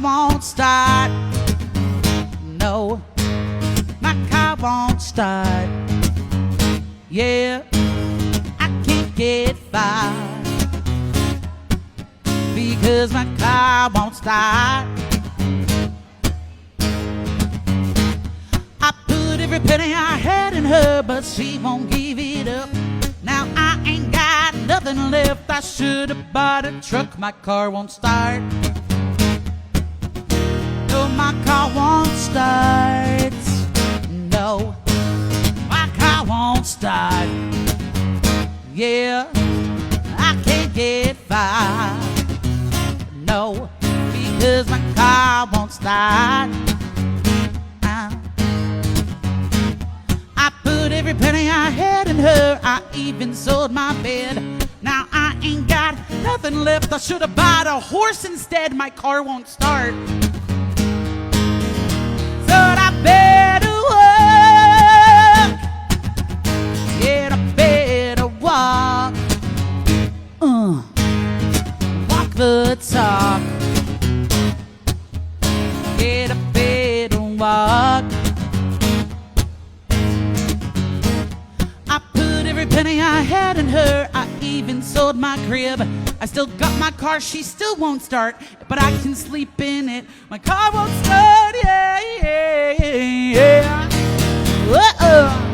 won't start. No, my car won't start. Yeah, I can't get far because my car won't start. I put every penny I had in her, but she won't give it up. Now I ain't got nothing left. I should have bought a truck. My car won't start. No, my car won't start. No, my car won't start. Yeah, I can't get far. No, because my car won't start. I put every penny I had in her. I even sold my bed. Now I ain't got nothing left. I should have bought a horse instead. My car won't start. So I better walk. Yeah, I better walk. Walk the talk. Yeah, I better walk. I put every penny I had in her. I even sold my crib. I still got my car, she still won't start, but I can sleep in it. My car won't start, yeah, yeah, yeah. Uh-oh.